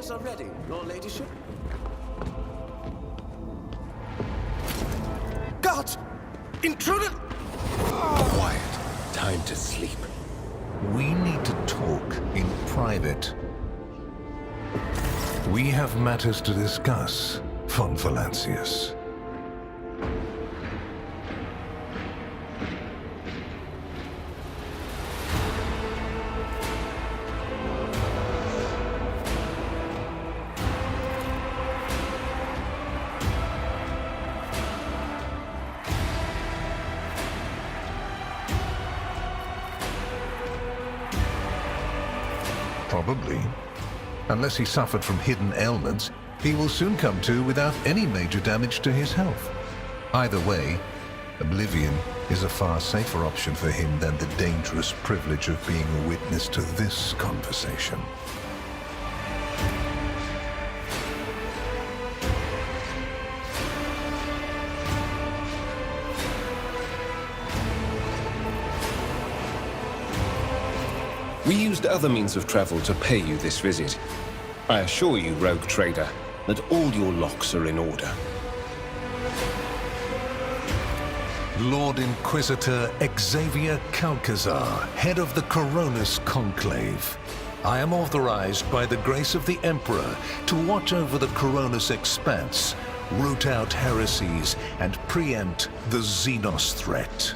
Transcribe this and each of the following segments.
Tables are ready, your ladyship. Guards! Intruder! Quiet. Time to sleep. We need to talk in private. We have matters to discuss, von Valancius. Probably. Unless he suffered from hidden ailments, he will soon come to without any major damage to his health. Either way, oblivion is a far safer option for him than the dangerous privilege of being a witness to this conversation. We used other means of travel to pay you this visit. I assure you, rogue trader, that all your locks are in order. Lord Inquisitor Xavier Calcazar, head of the Coronus Conclave. I am authorized by the grace of the Emperor to watch over the Coronus expanse, root out heresies, and preempt the Xenos threat.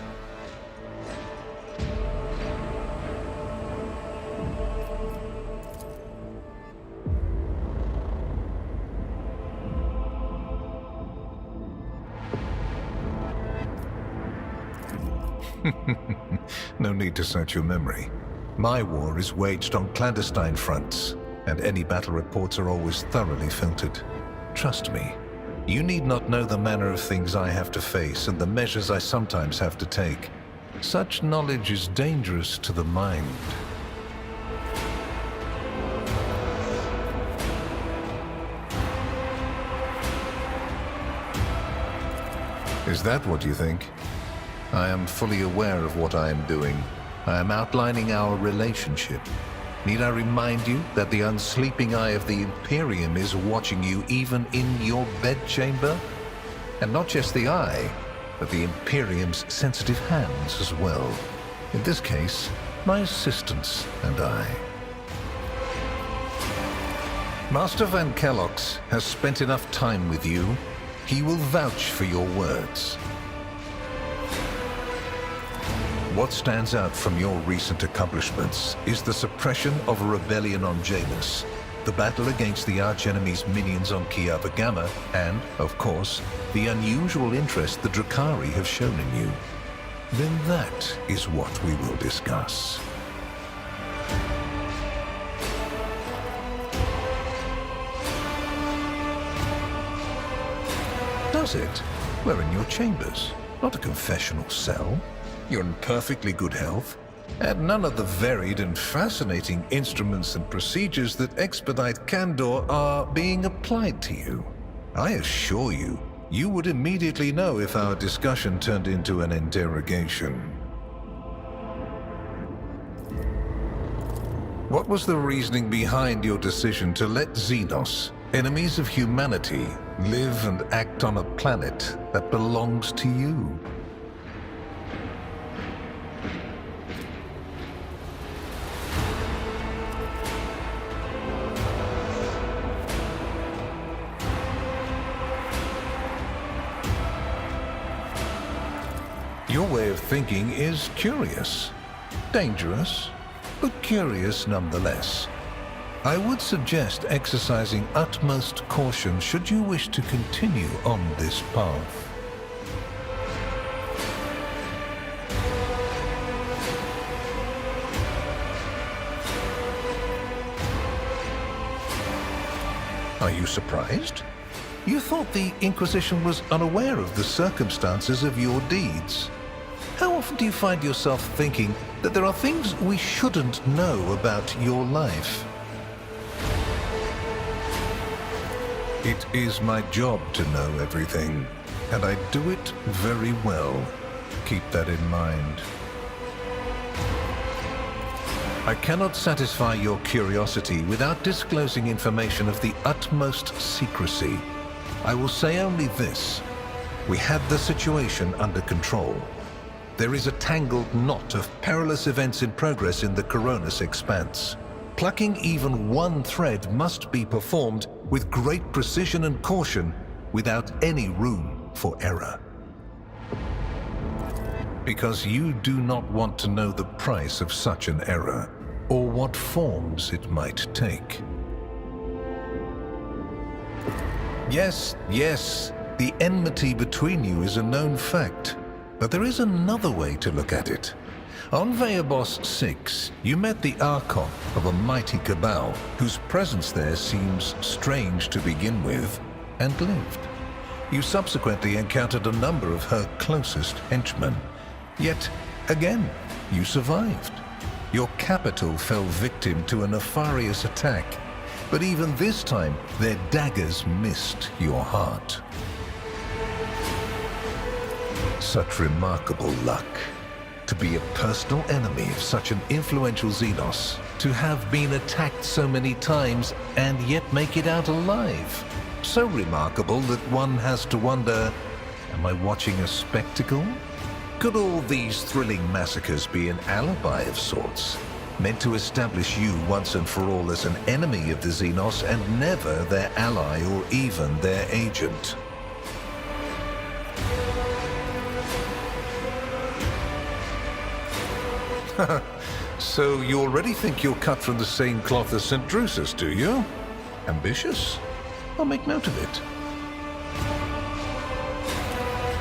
No need to search your memory. My war is waged on clandestine fronts, and any battle reports are always thoroughly filtered. Trust me, you need not know the manner of things I have to face and the measures I sometimes have to take. Such knowledge is dangerous to the mind. Is that what you think? I am fully aware of what I am doing. I am outlining our relationship. Need I remind you that the unsleeping eye of the Imperium is watching you even in your bedchamber? And not just the eye, but the Imperium's sensitive hands as well. In this case, my assistants and I. Master Van Kellox has spent enough time with you. He will vouch for your words. What stands out from your recent accomplishments is the suppression of a rebellion on Janus, the battle against the archenemy's minions on Kiava Gamma, and, of course, the unusual interest the Drakari have shown in you. Then that is what we will discuss. Does it? We're in your chambers, not a confessional cell. You're in perfectly good health, and none of the varied and fascinating instruments and procedures that expedite candor are being applied to you. I assure you, you would immediately know if our discussion turned into an interrogation. What was the reasoning behind your decision to let Xenos, enemies of humanity, live and act on a planet that belongs to you? Your way of thinking is curious, dangerous, but curious nonetheless. I would suggest exercising utmost caution should you wish to continue on this path. Are you surprised? You thought the Inquisition was unaware of the circumstances of your deeds. How often do you find yourself thinking that there are things we shouldn't know about your life? It is my job to know everything, and I do it very well. Keep that in mind. I cannot satisfy your curiosity without disclosing information of the utmost secrecy. I will say only this. We had the situation under control. There is a tangled knot of perilous events in progress in the Coronis expanse. Plucking even one thread must be performed with great precision and caution without any room for error. Because you do not want to know the price of such an error, or what forms it might take. Yes, the enmity between you is a known fact, but there is another way to look at it. On Veabos 6, you met the Archon of a mighty cabal, whose presence there seems strange to begin with, and lived. You subsequently encountered a number of her closest henchmen. Yet, again, you survived. Your capital fell victim to a nefarious attack, but even this time, their daggers missed your heart. Such remarkable luck. To be a personal enemy of such an influential Xenos, to have been attacked so many times and yet make it out alive. So remarkable that one has to wonder, am I watching a spectacle? Could all these thrilling massacres be an alibi of sorts, meant to establish you once and for all as an enemy of the Xenos and never their ally or even their agent? So you already think you're cut from the same cloth as St. Drusus, do you? Ambitious? I'll make note of it.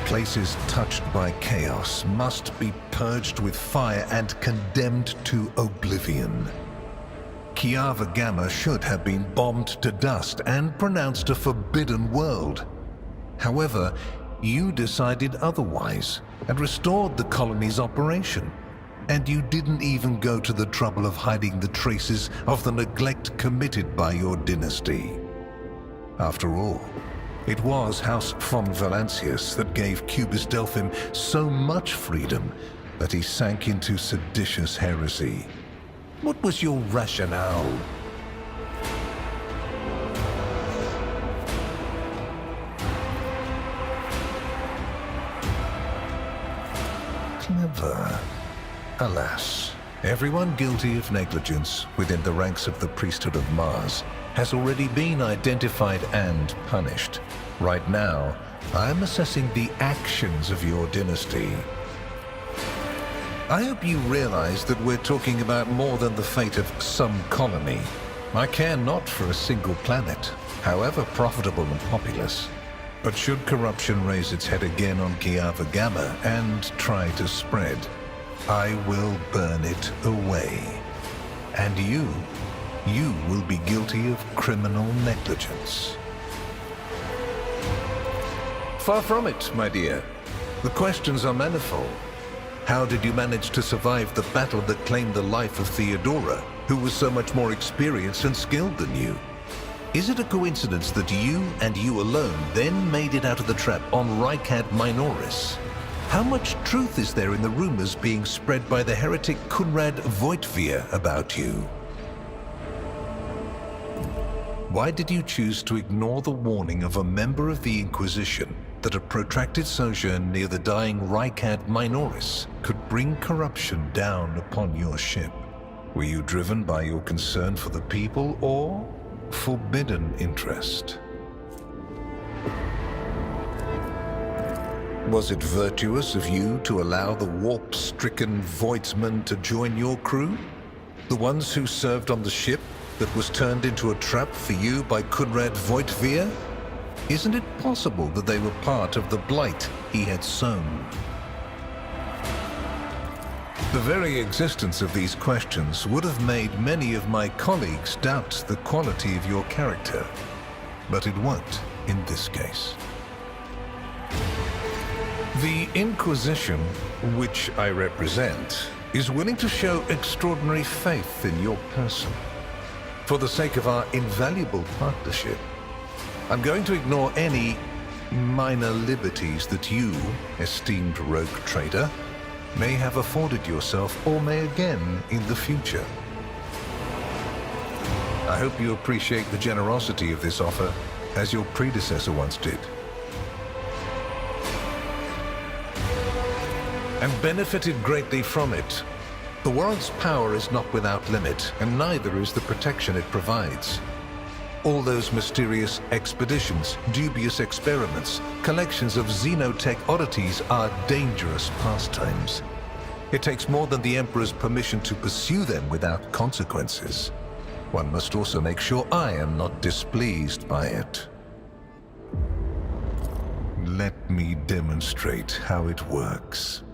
Places touched by chaos must be purged with fire and condemned to oblivion. Kiava Gamma should have been bombed to dust and pronounced a forbidden world. However, you decided otherwise and restored the colony's operation. And you didn't even go to the trouble of hiding the traces of the neglect committed by your dynasty. After all, it was House von Valancius that gave Cubus Delphim so much freedom that he sank into seditious heresy. What was your rationale? Clever. Alas, everyone guilty of negligence within the ranks of the priesthood of Mars has already been identified and punished. Right now, I am assessing the actions of your dynasty. I hope you realize that we're talking about more than the fate of some colony. I care not for a single planet, however profitable and populous. But should corruption raise its head again on Kiava Gamma and try to spread, I will burn it away. And you will be guilty of criminal negligence. Far from it, my dear. The questions are manifold. How did you manage to survive the battle that claimed the life of Theodora, who was so much more experienced and skilled than you? Is it a coincidence that you and you alone then made it out of the trap on Rykad Minoris? How much truth is there in the rumors being spread by the heretic Kunrad Voitvia about you? Why did you choose to ignore the warning of a member of the Inquisition that a protracted sojourn near the dying Rykad Minoris could bring corruption down upon your ship? Were you driven by your concern for the people or forbidden interest? Was it virtuous of you to allow the warp-stricken Voidsmen to join your crew? The ones who served on the ship that was turned into a trap for you by Kunrad Voitvia? Isn't it possible that they were part of the blight he had sown? The very existence of these questions would have made many of my colleagues doubt the quality of your character, but it won't in this case. The Inquisition, which I represent, is willing to show extraordinary faith in your person. For the sake of our invaluable partnership, I'm going to ignore any minor liberties that you, esteemed rogue trader, may have afforded yourself or may again in the future. I hope you appreciate the generosity of this offer, as your predecessor once did. And benefited greatly from it. The world's power is not without limit, and neither is the protection it provides. All those mysterious expeditions, dubious experiments, collections of xenotech oddities are dangerous pastimes. It takes more than the Emperor's permission to pursue them without consequences. One must also make sure I am not displeased by it. Let me demonstrate how it works.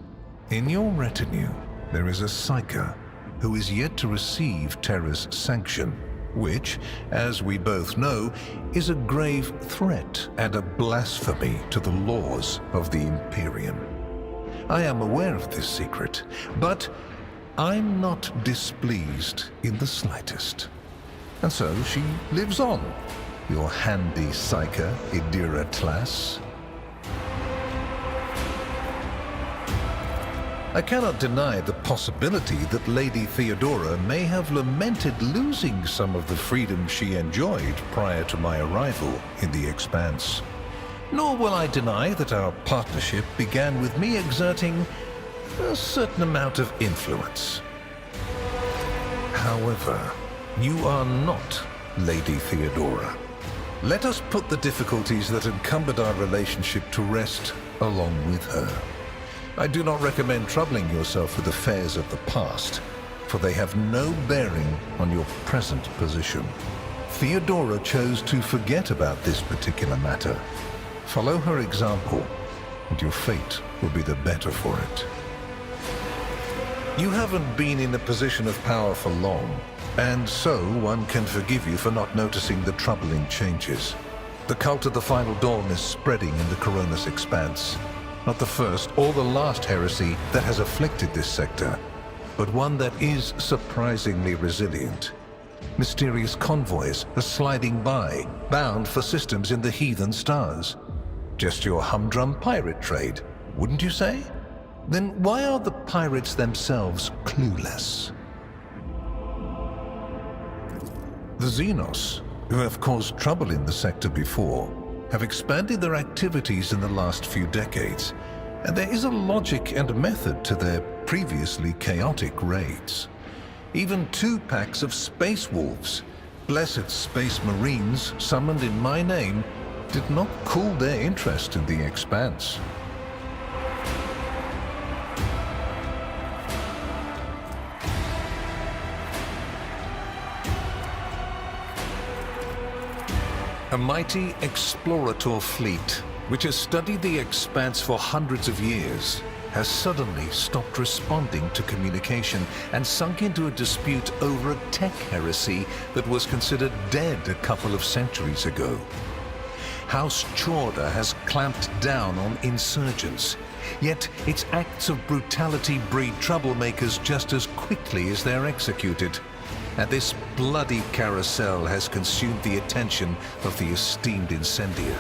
In your retinue, there is a Psyker who is yet to receive Terra's sanction, which, as we both know, is a grave threat and a blasphemy to the laws of the Imperium. I am aware of this secret, but I'm not displeased in the slightest. And so she lives on, your handy Psyker, Idira Tlass. I cannot deny the possibility that Lady Theodora may have lamented losing some of the freedom she enjoyed prior to my arrival in the Expanse. Nor will I deny that our partnership began with me exerting a certain amount of influence. However, you are not Lady Theodora. Let us put the difficulties that encumbered our relationship to rest along with her. I do not recommend troubling yourself with affairs of the past, for they have no bearing on your present position. Theodora chose to forget about this particular matter. Follow her example, and your fate will be the better for it. You haven't been in a position of power for long, and so one can forgive you for not noticing the troubling changes. The cult of the Final Dawn is spreading in the Coronis Expanse. Not the first or the last heresy that has afflicted this sector, but one that is surprisingly resilient. Mysterious convoys are sliding by, bound for systems in the heathen stars. Just your humdrum pirate trade, wouldn't you say? Then why are the pirates themselves clueless? The Xenos, who have caused trouble in the sector before, have expanded their activities in the last few decades, and there is a logic and method to their previously chaotic raids. Even 2 packs of space wolves, blessed space marines summoned in my name, did not cool their interest in the Expanse. A mighty explorator fleet, which has studied the Expanse for hundreds of years, has suddenly stopped responding to communication and sunk into a dispute over a tech heresy that was considered dead a couple of centuries ago. House Chorda has clamped down on insurgents, yet its acts of brutality breed troublemakers just as quickly as they're executed. And this bloody carousel has consumed the attention of the esteemed incendiar.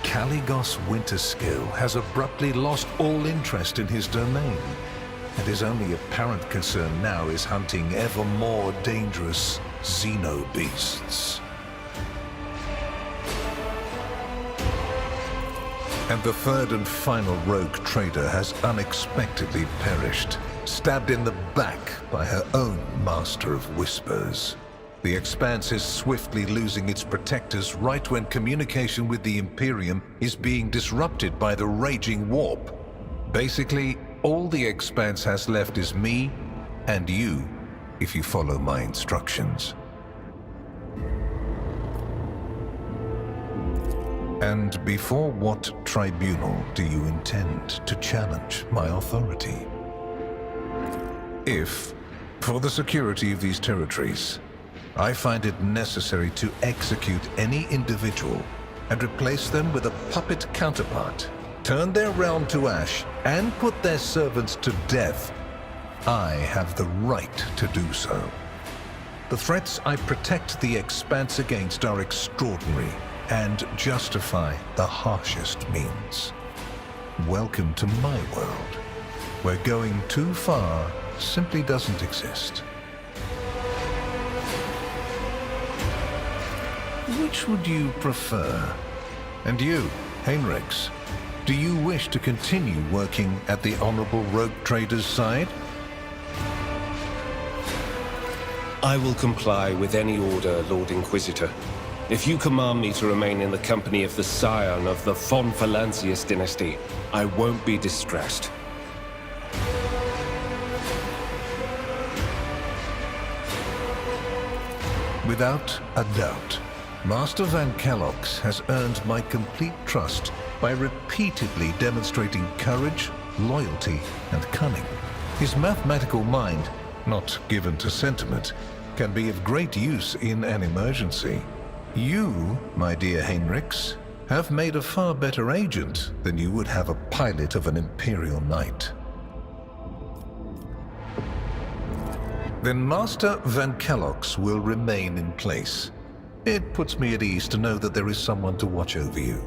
Caligos Winterskill has abruptly lost all interest in his domain, and his only apparent concern now is hunting ever more dangerous xenobeasts. And the third and final rogue trader has unexpectedly perished, stabbed in the back by her own master of whispers. The Expanse is swiftly losing its protectors right when communication with the Imperium is being disrupted by the raging warp. Basically, all the Expanse has left is me and you, if you follow my instructions. And before what tribunal do you intend to challenge my authority? If, for the security of these territories, I find it necessary to execute any individual and replace them with a puppet counterpart, turn their realm to ash, and put their servants to death, I have the right to do so. The threats I protect the Expanse against are extraordinary and justify the harshest means. Welcome to my world, where going too far simply doesn't exist. which would you prefer? And you, Heinrichs, do you wish to continue working at the Honorable Rogue Trader's side? I will comply with any order, Lord Inquisitor. If you command me to remain in the company of the scion of the von Valancius dynasty, I won't be distressed. Without a doubt, Master Van Kellogg's has earned my complete trust by repeatedly demonstrating courage, loyalty, and cunning. His mathematical mind, not given to sentiment, can be of great use in an emergency. You, my dear Heinrichs, have made a far better agent than you would have a pilot of an Imperial Knight. Then Master Van Kellogg's will remain in place. It puts me at ease to know that there is someone to watch over you.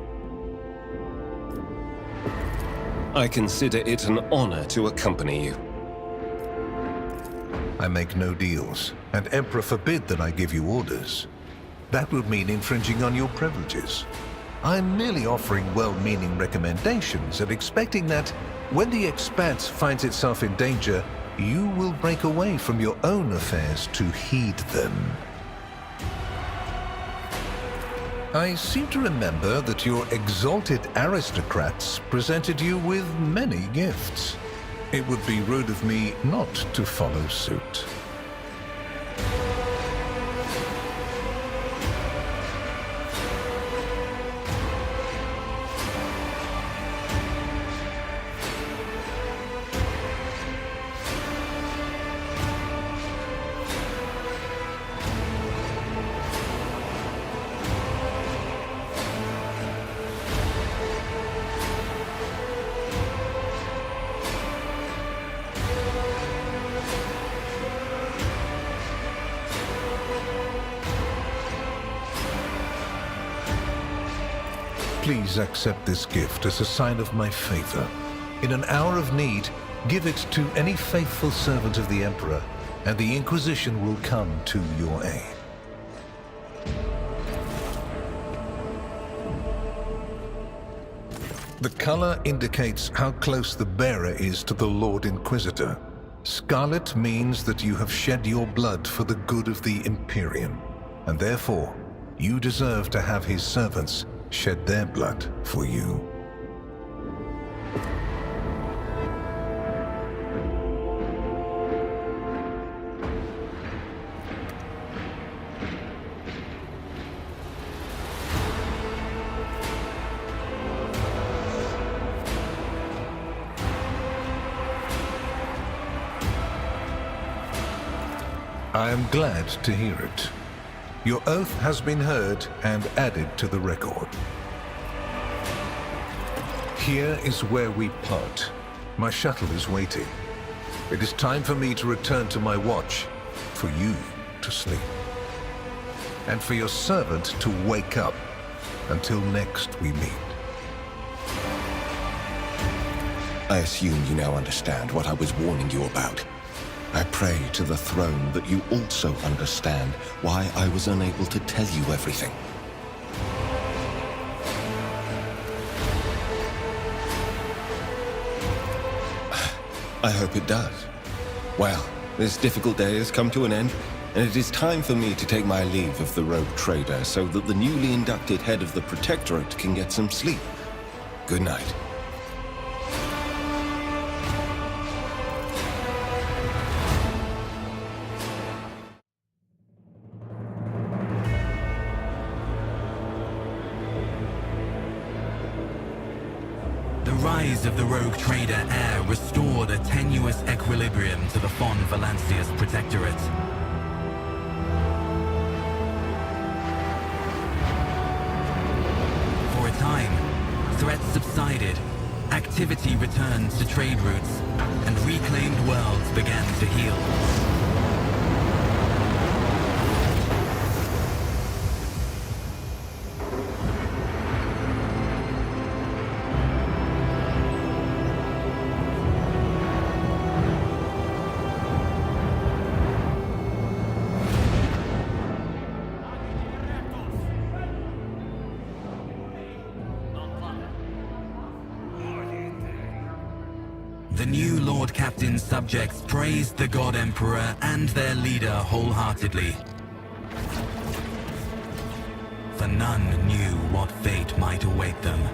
I consider it an honor to accompany you. I make no deals, and Emperor forbid that I give you orders. That would mean infringing on your privileges. I'm merely offering well-meaning recommendations and expecting that when the Expanse finds itself in danger, you will break away from your own affairs to heed them. I seem to remember that your exalted aristocrats presented you with many gifts. It would be rude of me not to follow suit. Please accept this gift as a sign of my favor. In an hour of need, give it to any faithful servant of the Emperor, and the Inquisition will come to your aid. The color indicates how close the bearer is to the Lord Inquisitor. Scarlet means that you have shed your blood for the good of the Imperium, and therefore, you deserve to have his servants shed their blood for you. I am glad to hear it. Your oath has been heard and added to the record. Here is where we part. My shuttle is waiting. It is time for me to return to my watch, for you to sleep, and for your servant to wake up. Until next we meet. I assume you now understand what I was warning you about. I pray to the throne that you also understand why I was unable to tell you everything. I hope it does. Well, this difficult day has come to an end, and it is time for me to take my leave of the Rogue Trader so that the newly inducted head of the Protectorate can get some sleep. Good night. The rise of the Rogue Trader heir restored a tenuous equilibrium to the von Valancius Protectorate. For a time, threats subsided, activity returned to trade routes, and reclaimed worlds began to heal. The new Lord Captain's subjects praised the God Emperor and their leader wholeheartedly. For none knew what fate might await them.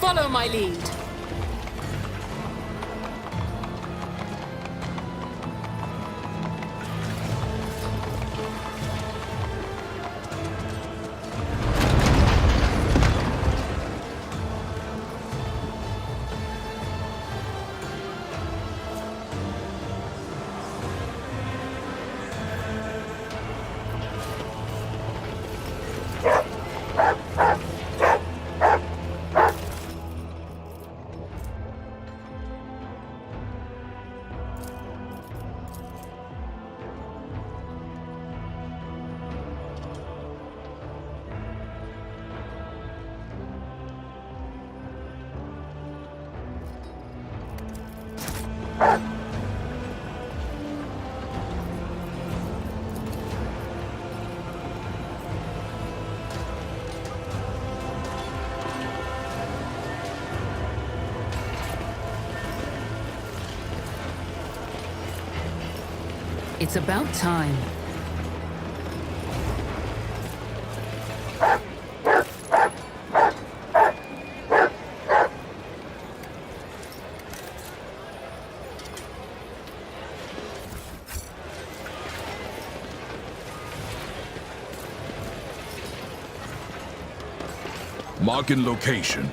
Follow my lead. It's about time. Marking location.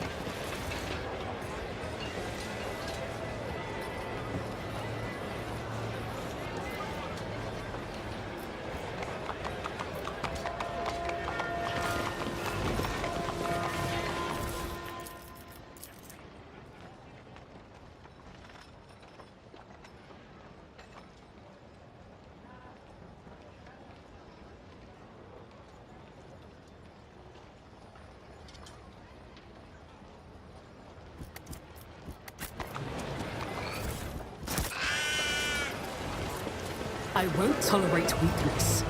I won't tolerate weakness.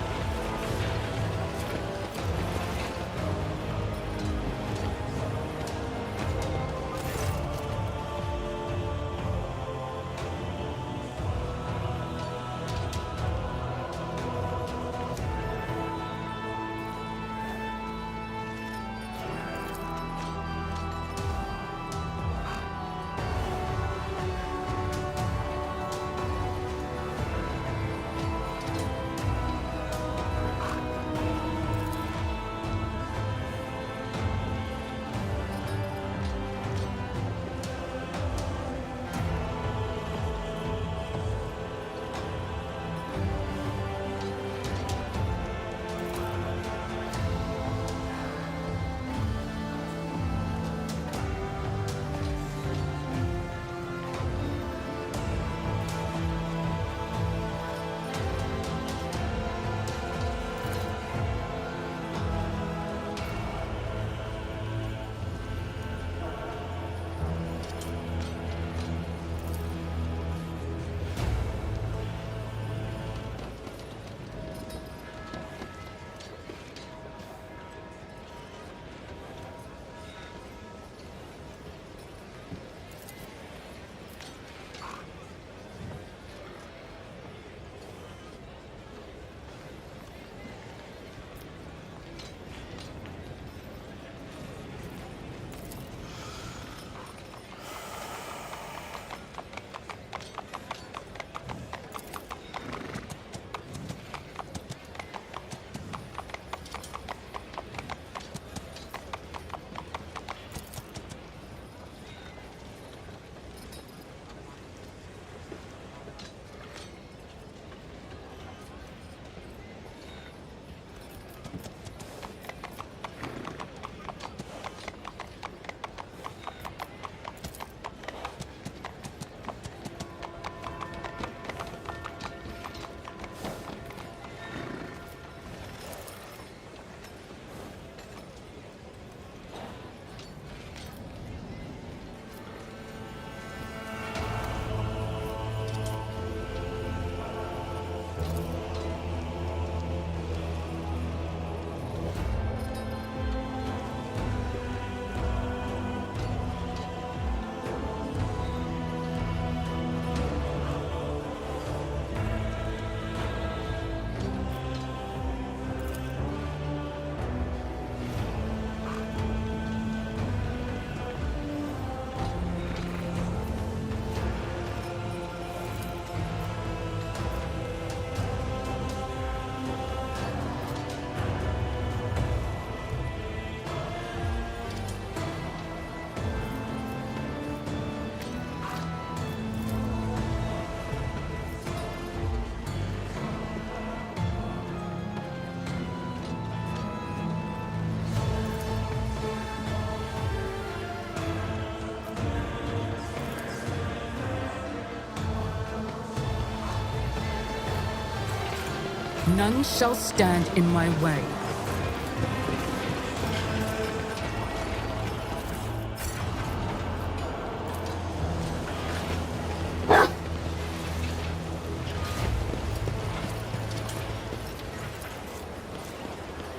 None shall stand in my way.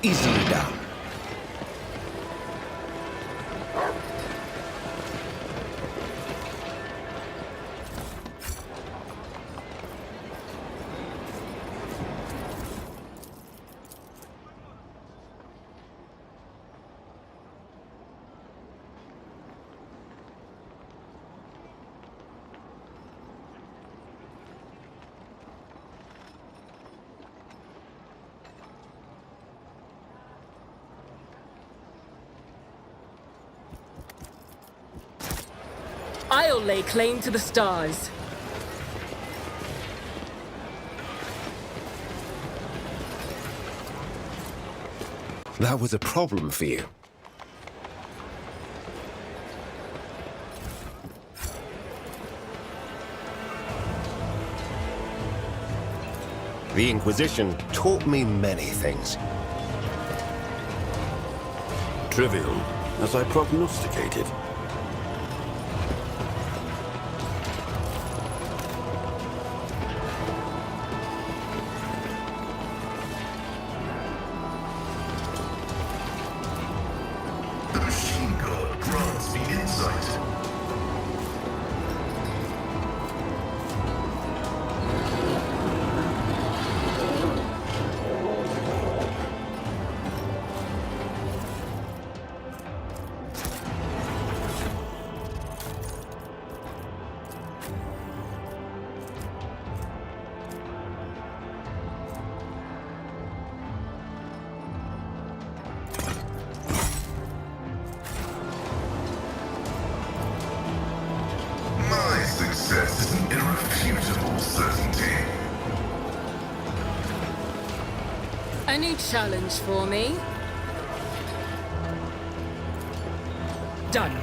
Easily done. I'll lay claim to the stars. That was a problem for you. The Inquisition taught me many things. Trivial, as I prognosticated. The machine god grants me insight. My success is an irrefutable certainty. A new challenge for me. Done.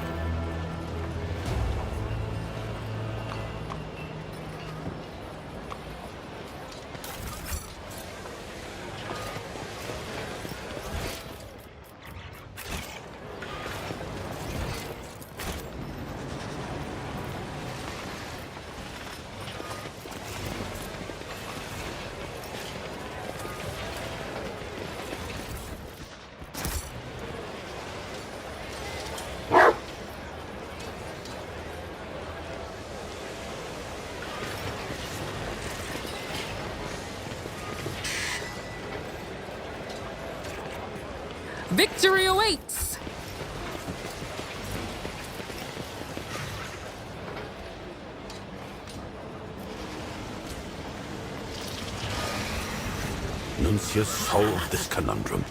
Victory awaits! Nuncius solved this conundrum.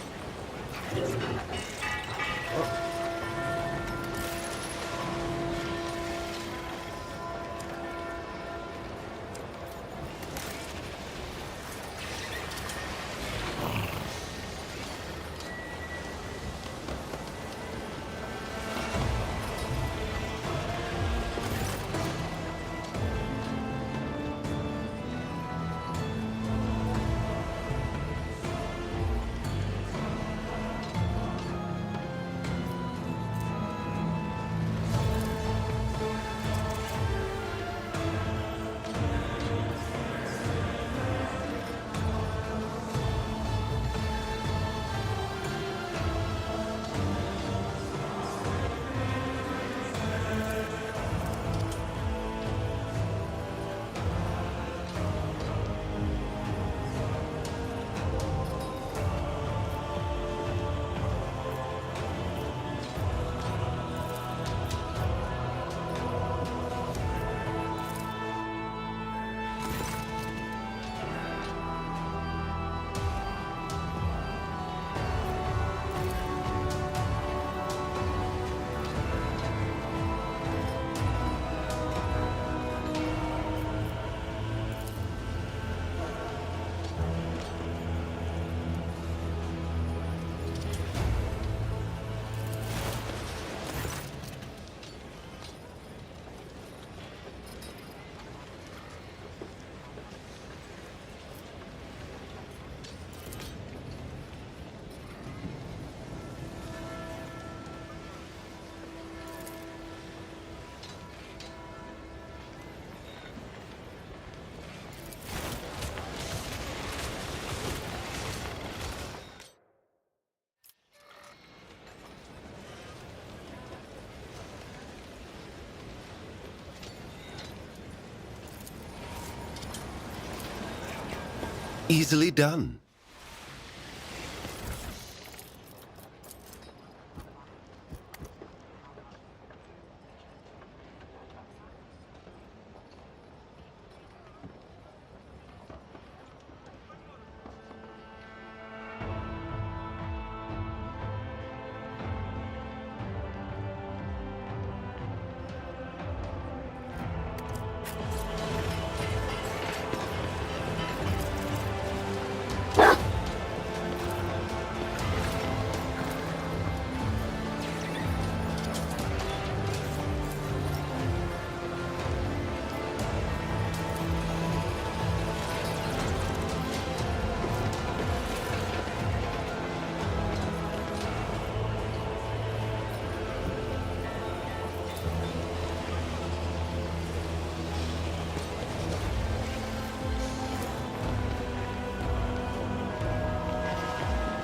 Easily done.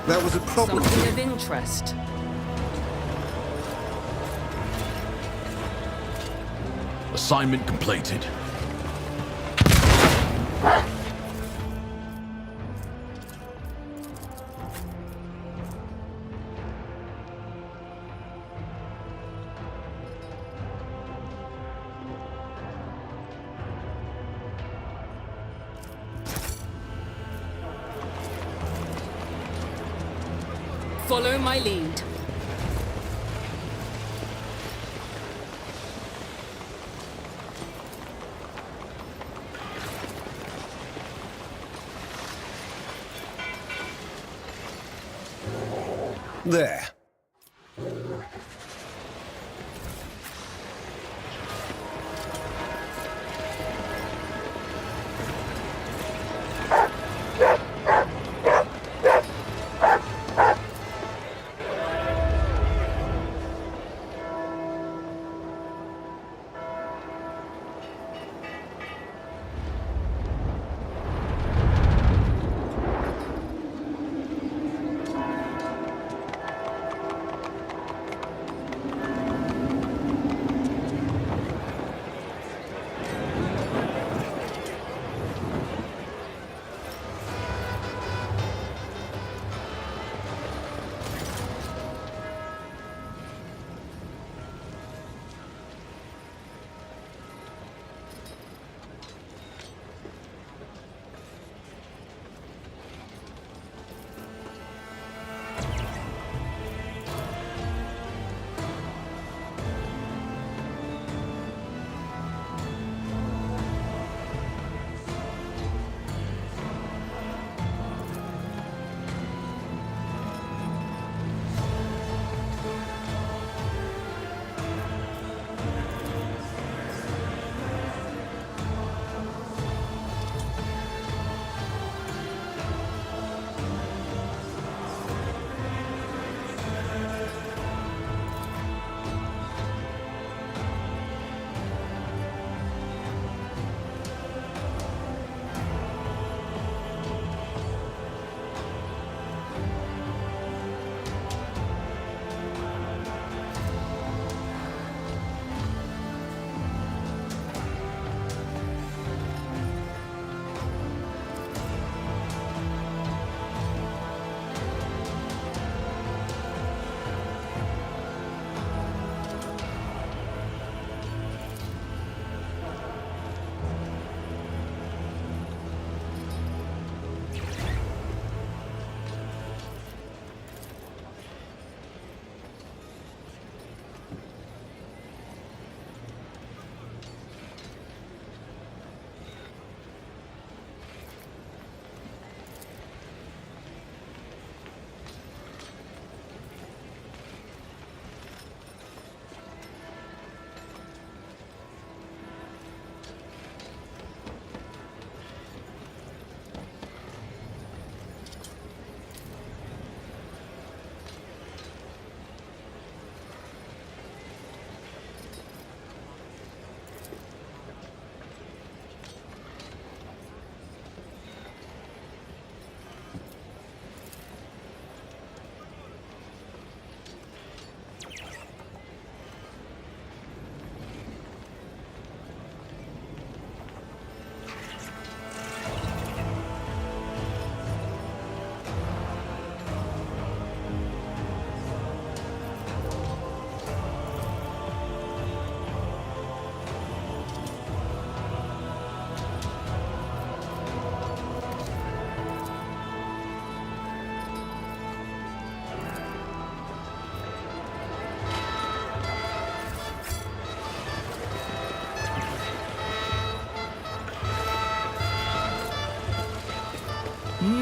That was a problem. Something of interest. Assignment completed. Follow my lead. There.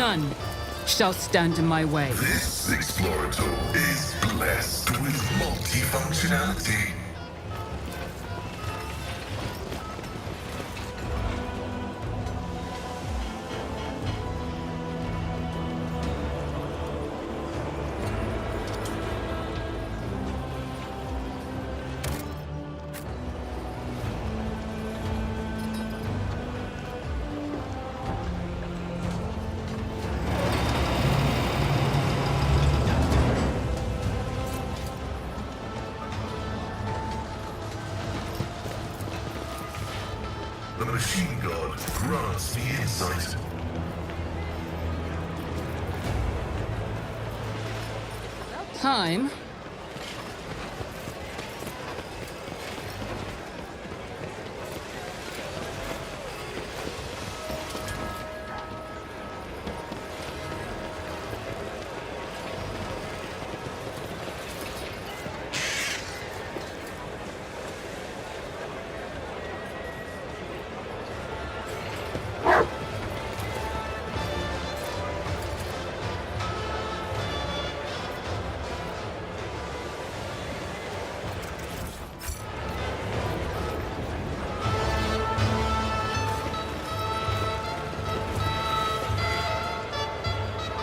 None shall stand in my way. This Explorator is blessed with multifunctionality. The machine god grants the insight. Time.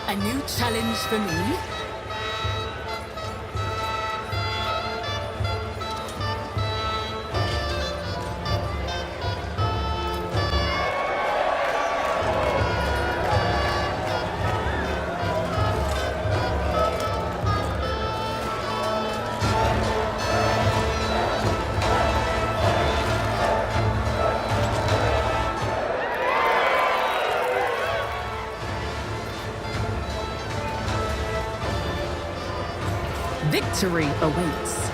A new challenge for me? Victory awaits.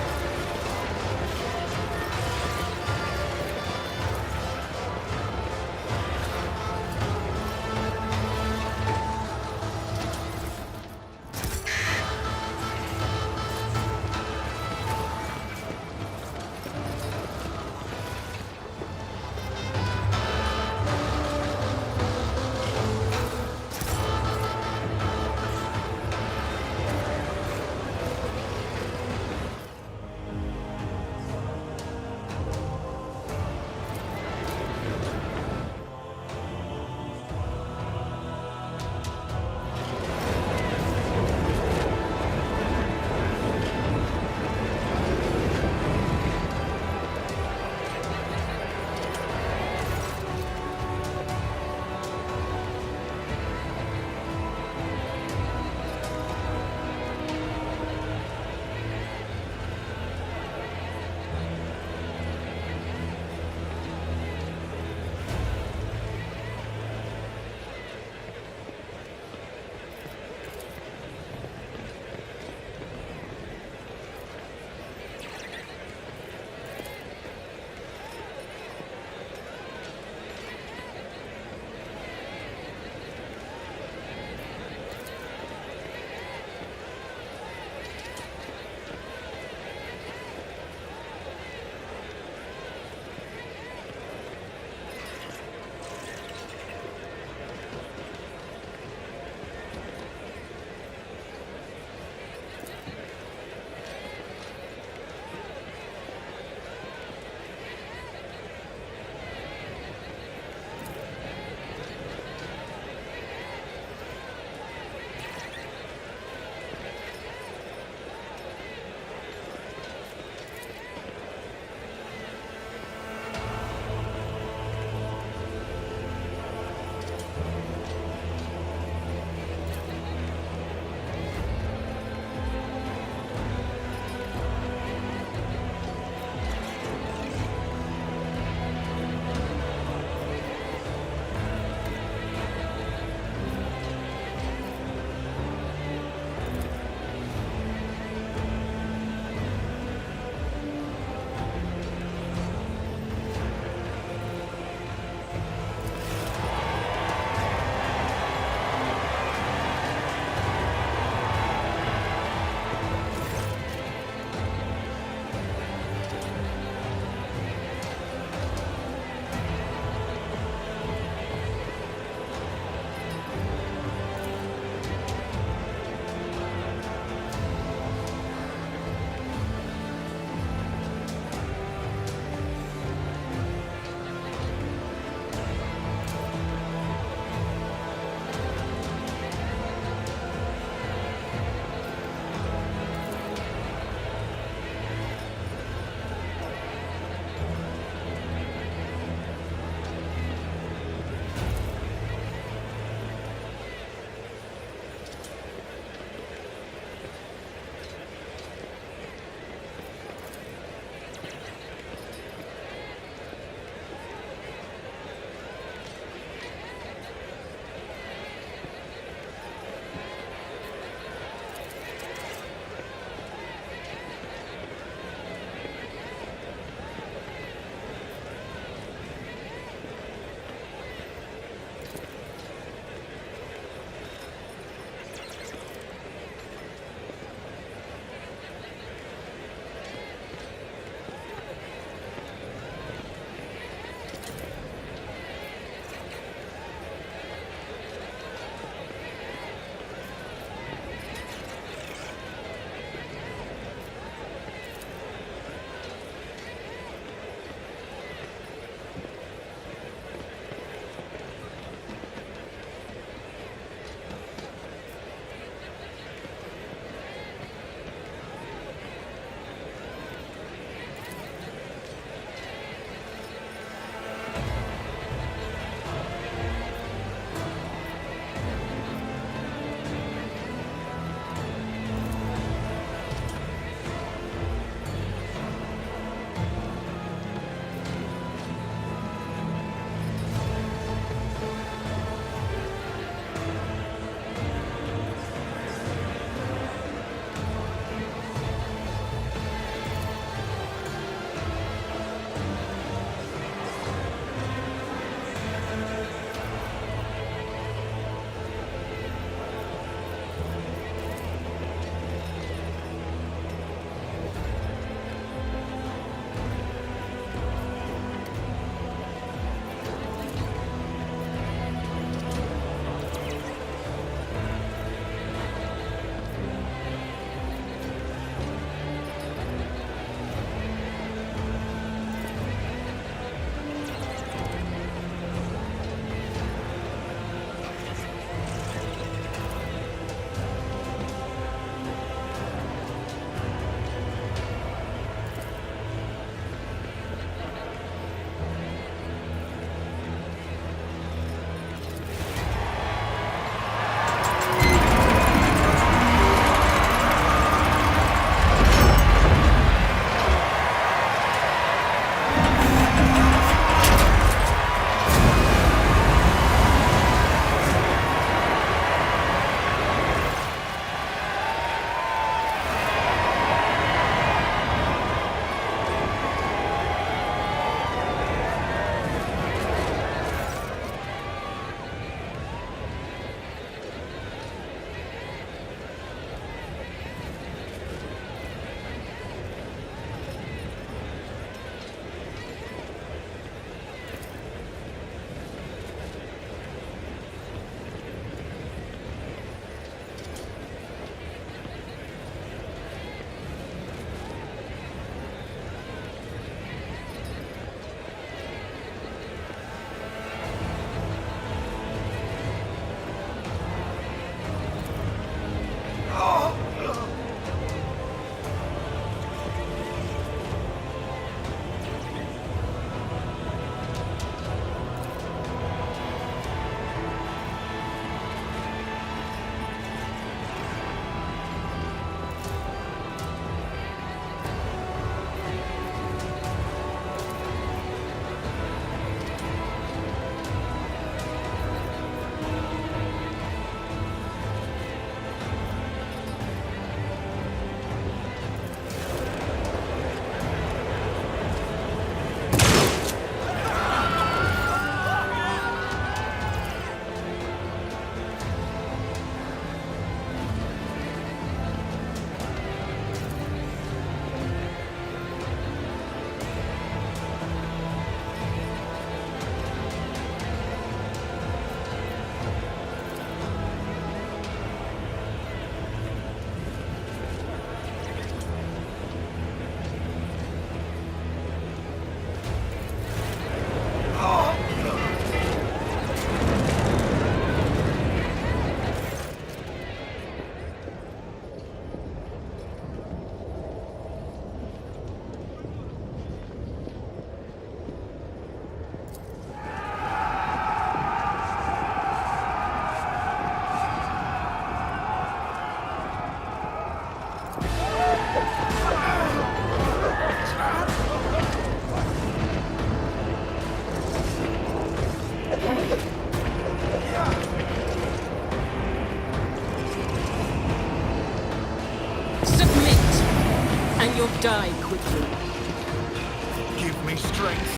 strength.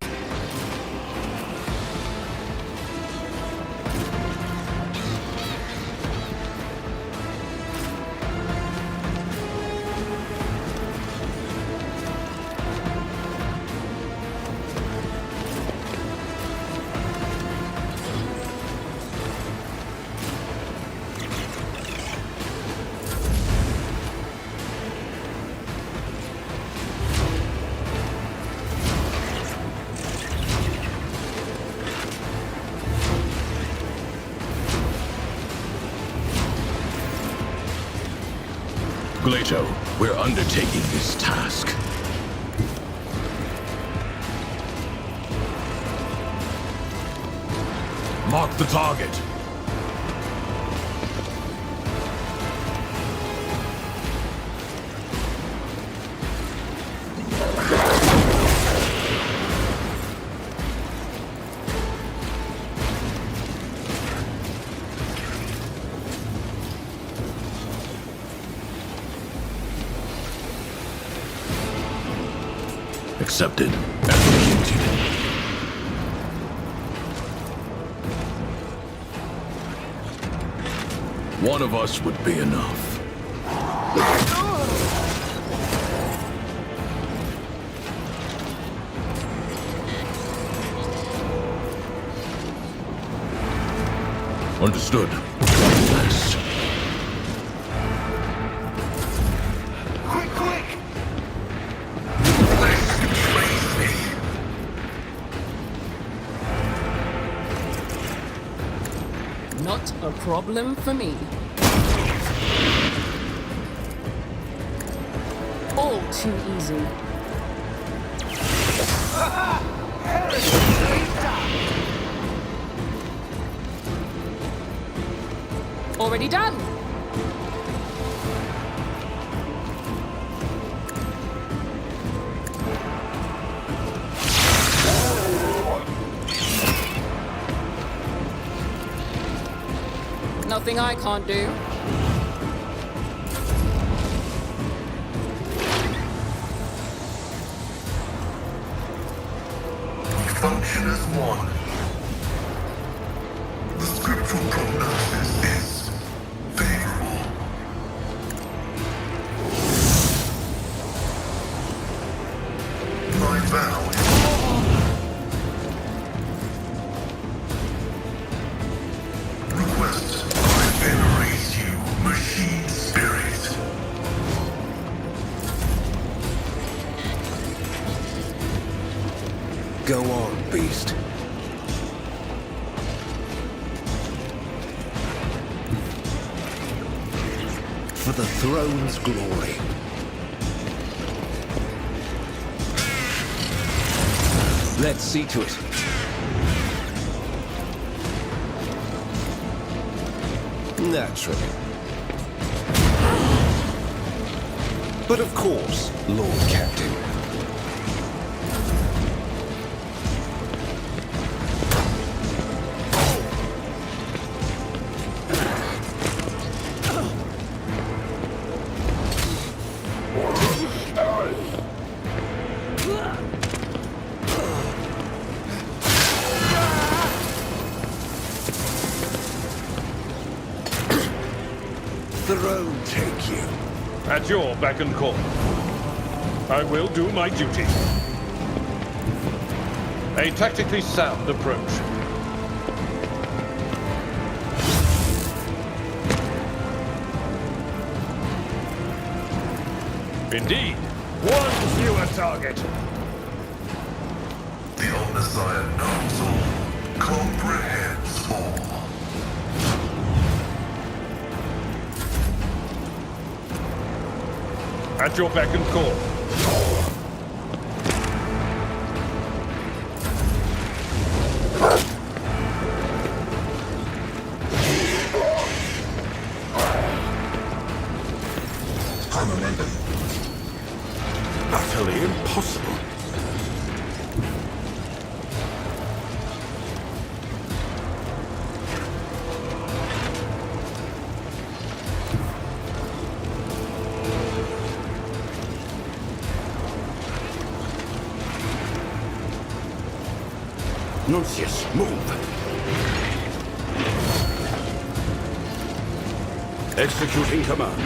Glato, we're undertaking this task. Mark the target. Accepted. Executed. One of us would be enough. Understood. Less. Not a problem for me. All too easy. Already done. Nothing I can't do. We function as one. The scriptural prognosis is favorable. My vow is request. I venerate you, machine spirit. Go on, beast. For the throne's glory. Let's see to it. Naturally. But of course, Lord Captain. The road take you. At your beck and call. I will do my duty. A tactically sound approach. Indeed. One fewer target. The Omniscient knows all, comprehends all. At your beck and call. High momentum. Utterly impossible. Nuncius, move! Executing command.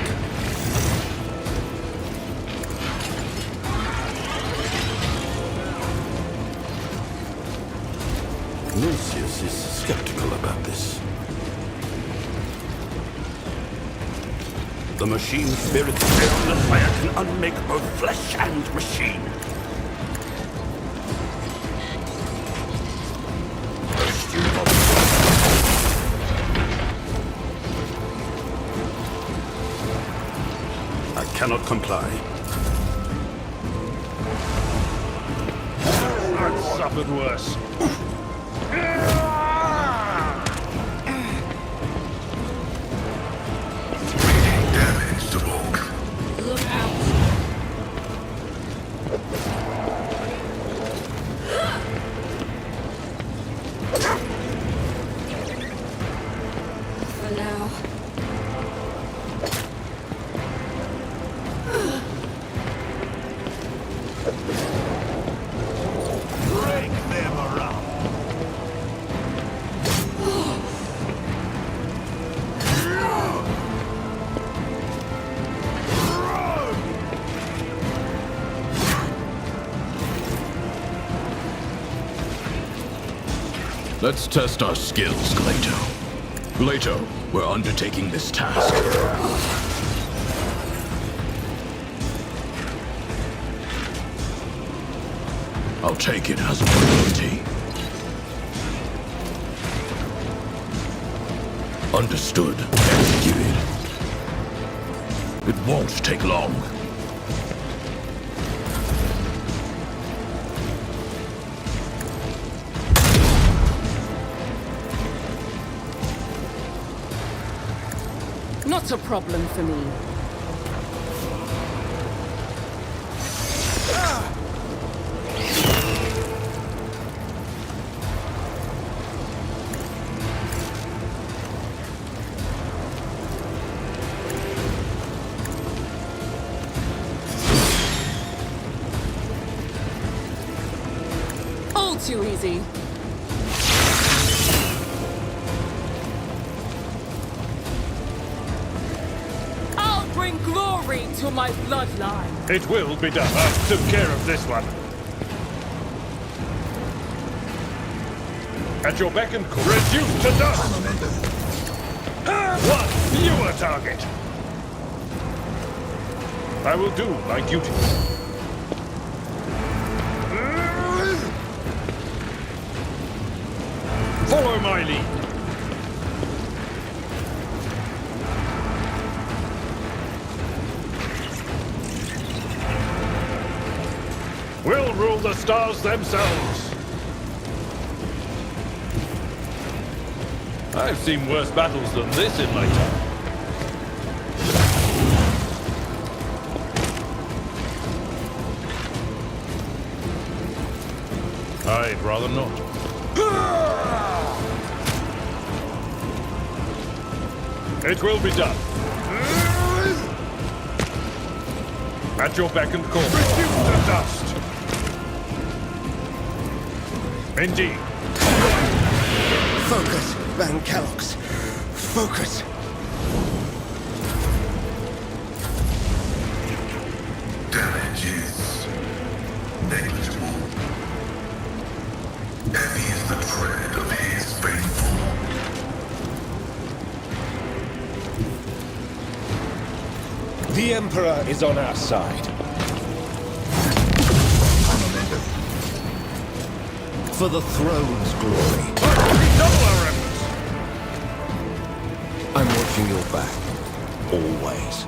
Nuncius is skeptical about this. The machine spirit beyond the fire can unmake both flesh and machine. I cannot comply. I've suffered worse. Damage to Volk. Look out. For now. Break them around. Let's test our skills, Glato. Glato, we're undertaking this task. I'll take it as a priority. Understood. Executed. It won't take long. Not a problem for me. All too easy. I'll bring glory to my bloodline. It will be done. I took care of this one. At your beck and call. Reduce to dust! One fewer target. I will do my duty. Follow my lead. We'll rule the stars themselves. I've seen worse battles than this in my time. I'd rather not. It will be done. At your beck and call. Reduce to dust. Indeed. Focus, Van Kellogg's. Focus. Damage is negligible. Heavy is the tread of his faithful. The Emperor is on our side. For the throne's glory. I'm watching your back. Always.